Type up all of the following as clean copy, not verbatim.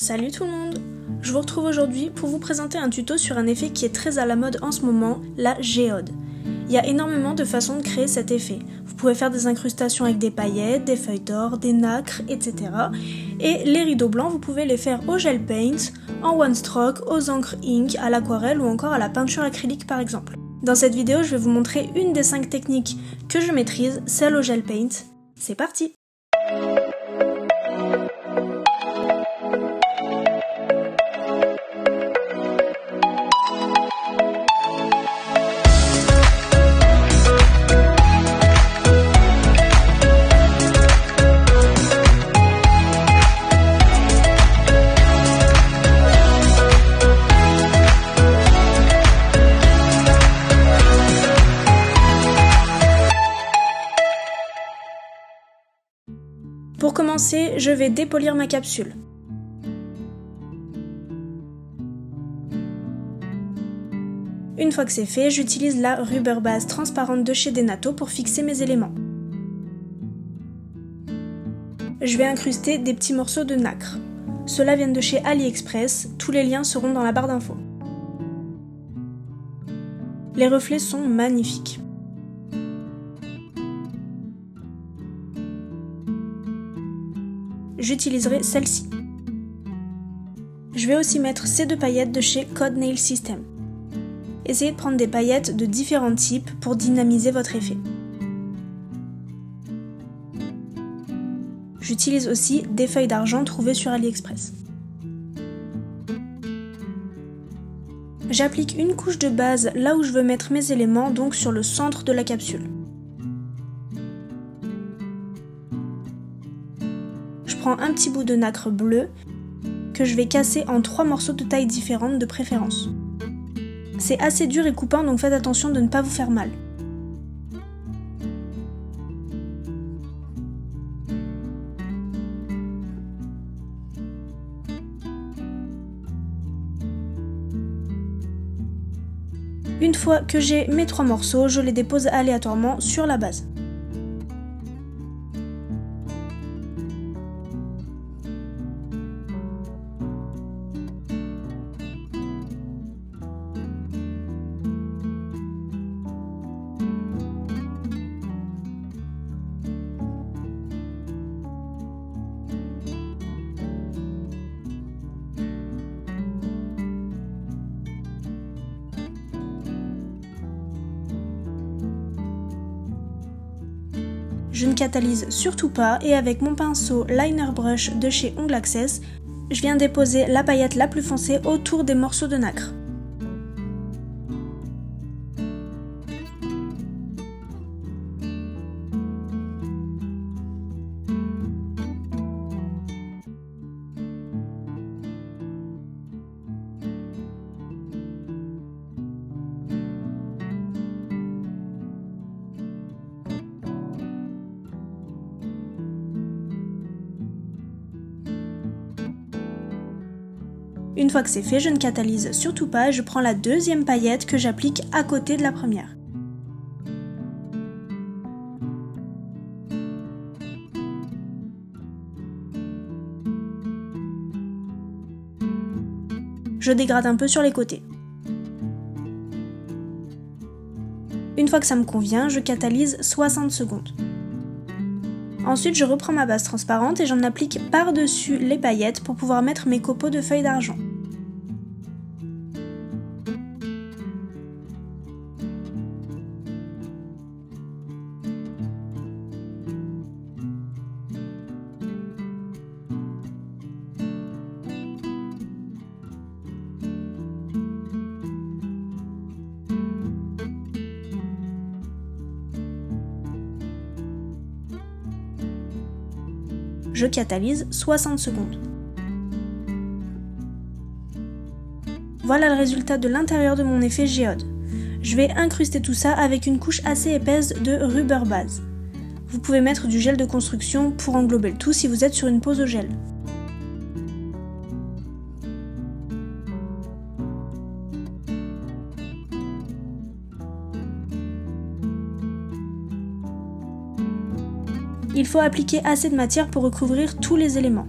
Salut tout le monde! Je vous retrouve aujourd'hui pour vous présenter un tuto sur un effet qui est très à la mode en ce moment, la géode. Il y a énormément de façons de créer cet effet. Vous pouvez faire des incrustations avec des paillettes, des feuilles d'or, des nacres, etc. Et les rideaux blancs, vous pouvez les faire au gel paint, en one stroke, aux encres ink, à l'aquarelle ou encore à la peinture acrylique par exemple. Dans cette vidéo, je vais vous montrer une des 5 techniques que je maîtrise, celle au gel paint. C'est parti! Pour commencer, je vais dépolir ma capsule. Une fois que c'est fait, j'utilise la rubber base transparente de chez Denato pour fixer mes éléments. Je vais incruster des petits morceaux de nacre. Ceux-là viennent de chez AliExpress, tous les liens seront dans la barre d'infos. Les reflets sont magnifiques. J'utiliserai celle-ci. Je vais aussi mettre ces 2 paillettes de chez Code Nail System. Essayez de prendre des paillettes de différents types pour dynamiser votre effet. J'utilise aussi des feuilles d'argent trouvées sur AliExpress. J'applique une couche de base là où je veux mettre mes éléments, donc sur le centre de la capsule. Je prends un petit bout de nacre bleue que je vais casser en 3 morceaux de taille différente de préférence. C'est assez dur et coupant, donc faites attention de ne pas vous faire mal. Une fois que j'ai mes 3 morceaux, je les dépose aléatoirement sur la base. Je ne catalyse surtout pas et avec mon pinceau Liner Brush de chez Ongle Access, je viens déposer la paillette la plus foncée autour des morceaux de nacre. Une fois que c'est fait, je ne catalyse surtout pas et je prends la 2e paillette que j'applique à côté de la première. Je dégrade un peu sur les côtés. Une fois que ça me convient, je catalyse 60 secondes. Ensuite, je reprends ma base transparente et j'en applique par-dessus les paillettes pour pouvoir mettre mes copeaux de feuilles d'argent. Je catalyse 60 secondes. Voilà le résultat de l'intérieur de mon effet géode. Je vais incruster tout ça avec une couche assez épaisse de rubber base. Vous pouvez mettre du gel de construction pour englober le tout si vous êtes sur une pose au gel. Il faut appliquer assez de matière pour recouvrir tous les éléments.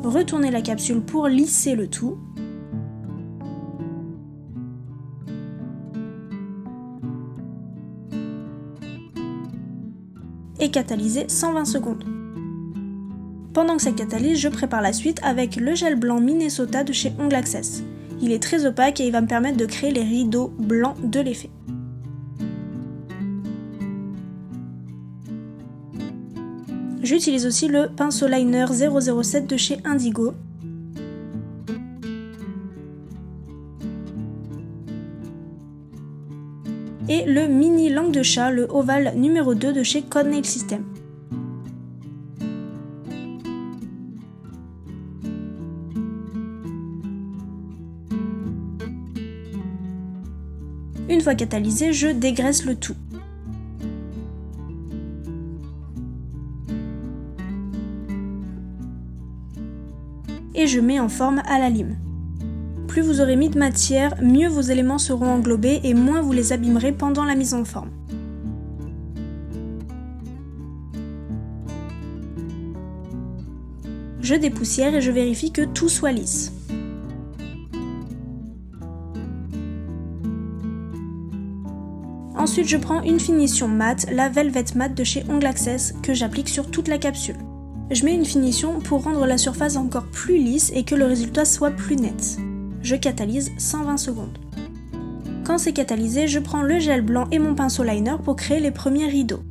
retournez la capsule pour lisser le tout. Et catalyser 120 secondes. Pendant que ça catalyse, je prépare la suite avec le gel blanc Minnesota de chez Ongles Access. Il est très opaque et il va me permettre de créer les rideaux blancs de l'effet. J'utilise aussi le pinceau liner 007 de chez Indigo. Et le mini langue de chat, le ovale numéro 2 de chez Code Nail System. Une fois catalysé, je dégraisse le tout. Et je mets en forme à la lime. Plus vous aurez mis de matière, mieux vos éléments seront englobés et moins vous les abîmerez pendant la mise en forme. Je dépoussière et je vérifie que tout soit lisse. Ensuite, je prends une finition mat, la Velvet Matte de chez Ongles Access, que j'applique sur toute la capsule. Je mets une finition pour rendre la surface encore plus lisse et que le résultat soit plus net. Je catalyse 120 secondes. Quand c'est catalysé, je prends le gel blanc et mon pinceau liner pour créer les premiers rideaux.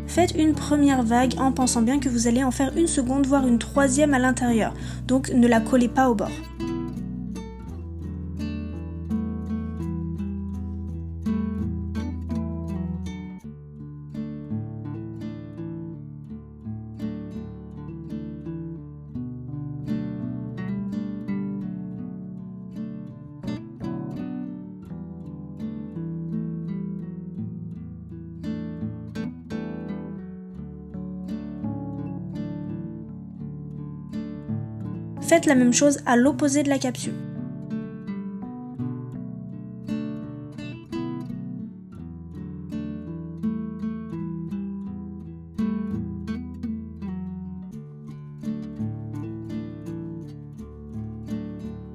Faites une première vague en pensant bien que vous allez en faire une seconde voire une troisième à l'intérieur, donc ne la collez pas au bord. Faites la même chose à l'opposé de la capsule.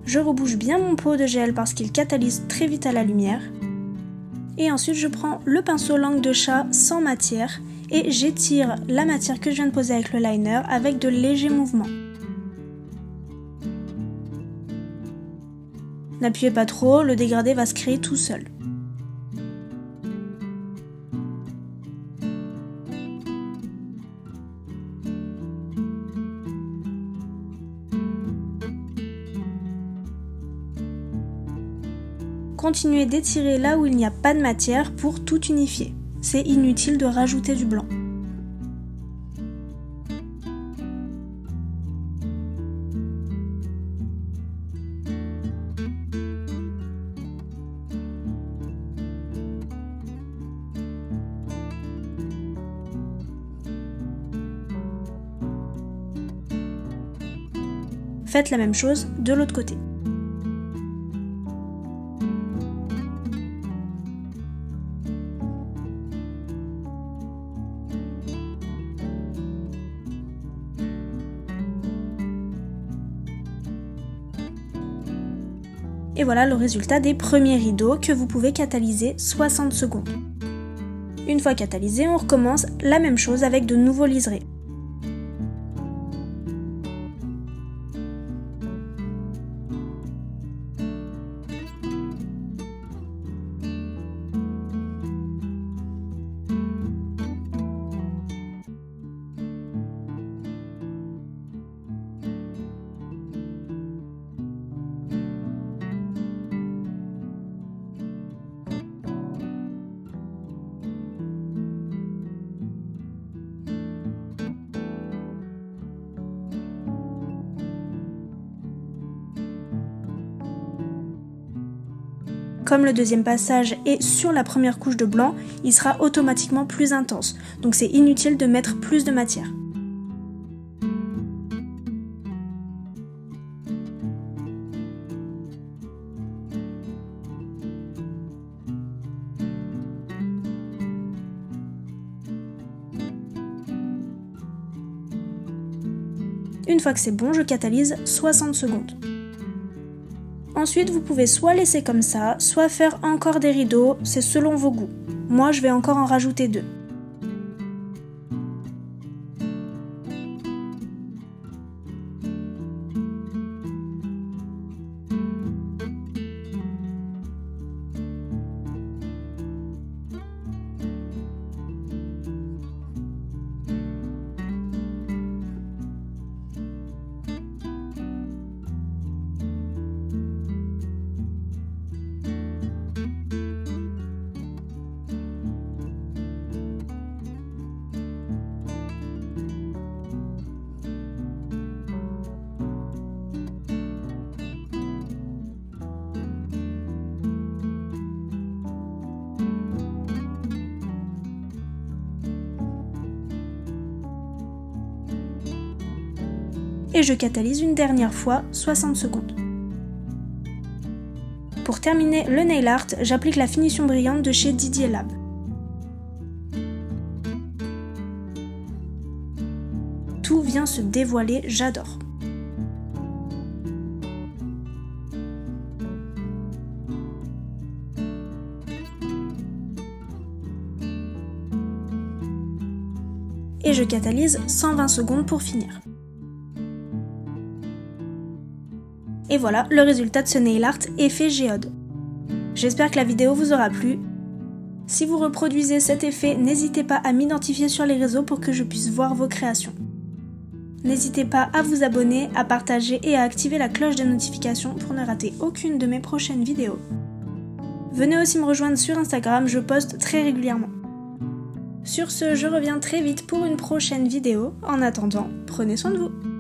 Je rebouche bien mon pot de gel parce qu'il catalyse très vite à la lumière. Et ensuite je prends le pinceau langue de chat sans matière et j'étire la matière que je viens de poser avec le liner avec de légers mouvements. N'appuyez pas trop, le dégradé va se créer tout seul. Continuez d'étirer là où il n'y a pas de matière pour tout unifier. C'est inutile de rajouter du blanc. Faites la même chose de l'autre côté. Et voilà le résultat des premiers rideaux que vous pouvez catalyser 60 secondes. Une fois catalysé, on recommence la même chose avec de nouveaux liserés. Comme le deuxième passage est sur la première couche de blanc, il sera automatiquement plus intense, donc c'est inutile de mettre plus de matière. Une fois que c'est bon, je catalyse 60 secondes. Ensuite, vous pouvez soit laisser comme ça, soit faire encore des rideaux, c'est selon vos goûts. Moi, je vais encore en rajouter 2. Et je catalyse une dernière fois 60 secondes. Pour terminer le nail art, j'applique la finition brillante de chez Didier Lab. Tout vient se dévoiler, j'adore. Et je catalyse 120 secondes pour finir. Et voilà le résultat de ce nail art effet géode. J'espère que la vidéo vous aura plu. Si vous reproduisez cet effet, n'hésitez pas à m'identifier sur les réseaux pour que je puisse voir vos créations. N'hésitez pas à vous abonner, à partager et à activer la cloche des notifications pour ne rater aucune de mes prochaines vidéos. Venez aussi me rejoindre sur Instagram, je poste très régulièrement. Sur ce, je reviens très vite pour une prochaine vidéo. En attendant, prenez soin de vous.